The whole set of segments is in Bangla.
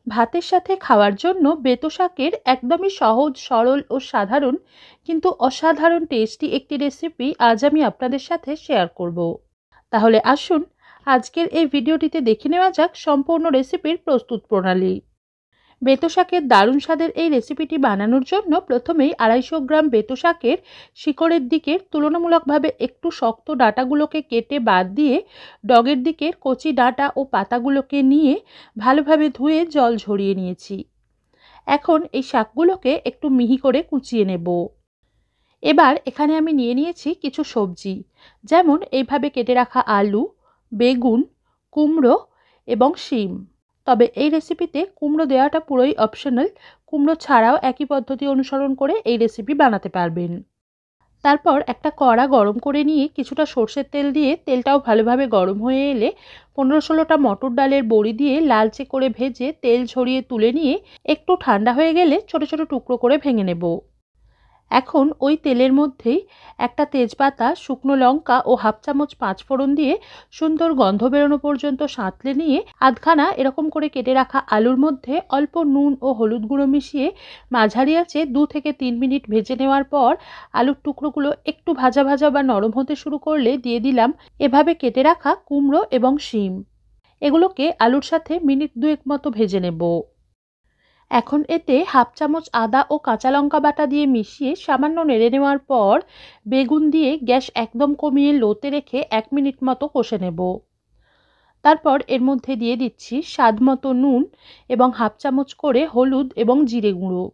ভাতের সাথে খাওয়ার জন্য বেতো শাকের একদমই সহজ, সরল ও সাধারণ কিন্তু অসাধারণ টেস্টি একটি রেসিপি আজ আমি আপনাদের সাথে শেয়ার করব। তাহলে আসুন আজকের এই ভিডিওটিতে দেখে নেওয়া যাক সম্পূর্ণ রেসিপির প্রস্তুত প্রণালী। বেতো শাকের দারুণ স্বাদের এই রেসিপিটি বানানোর জন্য প্রথমেই 250 গ্রাম বেতো শাকের শিকড়ের দিকের তুলনামূলকভাবে একটু শক্ত ডাঁটাগুলোকে কেটে বাদ দিয়ে ডগের দিকের কচি ডাঁটা ও পাতাগুলোকে নিয়ে ভালোভাবে ধুয়ে জল ঝরিয়ে নিয়েছি। এখন এই শাকগুলোকে একটু মিহি করে কুচিয়ে নেব। এবার এখানে আমি নিয়ে নিয়েছি কিছু সবজি, যেমন এইভাবে কেটে রাখা আলু, বেগুন, কুমড়ো এবং শিম। তবে এই রেসিপিতে কুমড়ো দেওয়াটা পুরোই অপশনাল, কুমড়ো ছাড়াও একই পদ্ধতি অনুসরণ করে এই রেসিপি বানাতে পারবেন। তারপর একটা কড়া গরম করে নিয়ে কিছুটা সর্ষের তেল দিয়ে তেলটাও ভালোভাবে গরম হয়ে এলে 15-16টা মটর ডালের বড়ি দিয়ে লালচে করে ভেজে তেল ঝরিয়ে তুলে নিয়ে একটু ঠান্ডা হয়ে গেলে ছোট ছোট টুকরো করে ভেঙে নেব। এখন ওই তেলের মধ্যেই একটা তেজপাতা, শুকনো লঙ্কা ও হাফ চামচ পাঁচফোড়ন দিয়ে সুন্দর গন্ধ বেরোনো পর্যন্ত সাঁতলে নিয়ে আধখানা এরকম করে কেটে রাখা আলুর মধ্যে অল্প নুন ও হলুদ গুঁড়ো মিশিয়ে মাঝারি আঁচে 2 থেকে 3 মিনিট ভেজে নেওয়ার পর আলুর টুকরোগুলো একটু ভাজা ভাজা বা নরম হতে শুরু করলে দিয়ে দিলাম এভাবে কেটে রাখা কুমড়ো এবং শিম। এগুলোকে আলুর সাথে মিনিট 2 মতো ভেজে নেব। এখন এতে হাফ চামচ আদা ও কাঁচা লঙ্কা বাটা দিয়ে মিশিয়ে সামান্য নেড়ে নেওয়ার পর বেগুন দিয়ে গ্যাস একদম কমিয়ে লোতে রেখে 1 মিনিট মতো কষে নেব। তারপর এর মধ্যে দিয়ে দিচ্ছি স্বাদ মতো নুন এবং হাফ চামচ করে হলুদ এবং জিরে গুঁড়ো।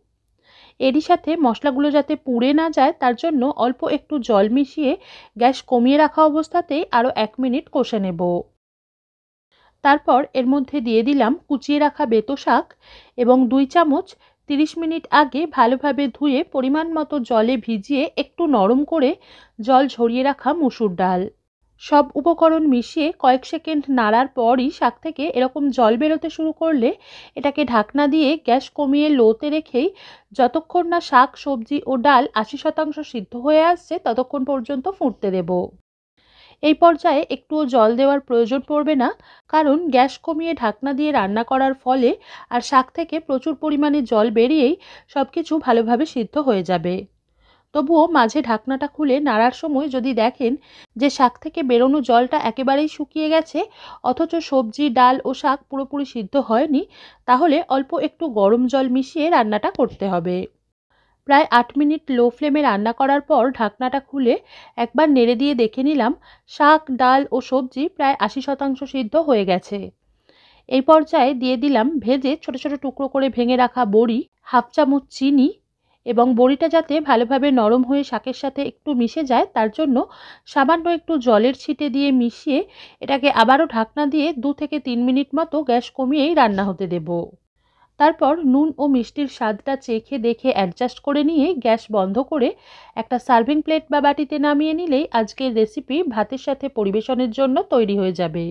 এরই সাথে মশলাগুলো যাতে পুড়ে না যায় তার জন্য অল্প একটু জল মিশিয়ে গ্যাস কমিয়ে রাখা অবস্থাতেই আরও 1 মিনিট কষে নেব। তারপর এর মধ্যে দিয়ে দিলাম কুচিয়ে রাখা বেতো শাক এবং 2 চামচ 30 মিনিট আগে ভালোভাবে ধুয়ে পরিমাণ মতো জলে ভিজিয়ে একটু নরম করে জল ঝরিয়ে রাখা মসুর ডাল। সব উপকরণ মিশিয়ে কয়েক সেকেন্ড নাড়ার পরই শাক থেকে এরকম জল বেরোতে শুরু করলে এটাকে ঢাকনা দিয়ে গ্যাস কমিয়ে লোতে রেখেই যতক্ষণ না শাক, সবজি ও ডাল 80% সিদ্ধ হয়ে আসছে ততক্ষণ পর্যন্ত ফুটতে দেব। এই পর্যায়ে একটুও জল দেওয়ার প্রয়োজন পড়বে না, কারণ গ্যাস কমিয়ে ঢাকনা দিয়ে রান্না করার ফলে আর শাক থেকে প্রচুর পরিমাণে জল বেরিয়েই সবকিছু ভালোভাবে সিদ্ধ হয়ে যাবে। তবুও মাঝে ঢাকনাটা খুলে নাড়ার সময় যদি দেখেন যে শাক থেকে বেরোনো জলটা একেবারেই শুকিয়ে গেছে অথচ সবজি, ডাল ও শাক পুরোপুরি সিদ্ধ হয়নি, তাহলে অল্প একটু গরম জল মিশিয়ে রান্নাটা করতে হবে। প্রায় 8 মিনিট লো ফ্লেমে রান্না করার পর ঢাকনাটা খুলে একবার নেড়ে দিয়ে দেখে নিলাম শাক, ডাল ও সবজি প্রায় 80% সিদ্ধ হয়ে গেছে। এই পর্যায়ে দিয়ে দিলাম ভেজে ছোট ছোট টুকরো করে ভেঙে রাখা বড়ি, হাফ চামচ চিনি এবং বড়িটা যাতে ভালোভাবে নরম হয়ে শাকের সাথে একটু মিশে যায় তার জন্য সামান্য একটু জলের ছিটে দিয়ে মিশিয়ে এটাকে আবারও ঢাকনা দিয়ে 2 থেকে 3 মিনিট মতো গ্যাস কমিয়েই রান্না হতে দেব। তারপর নুন ও মিষ্টির স্বাদটা চেখে দেখে অ্যাডজাস্ট করে নিয়ে গ্যাস বন্ধ করে একটা সার্ভিং প্লেট বা বাটিতে নামিয়ে নিলেই আজকের রেসিপি ভাতের সাথে পরিবেশনের জন্য তৈরি হয়ে যাবে।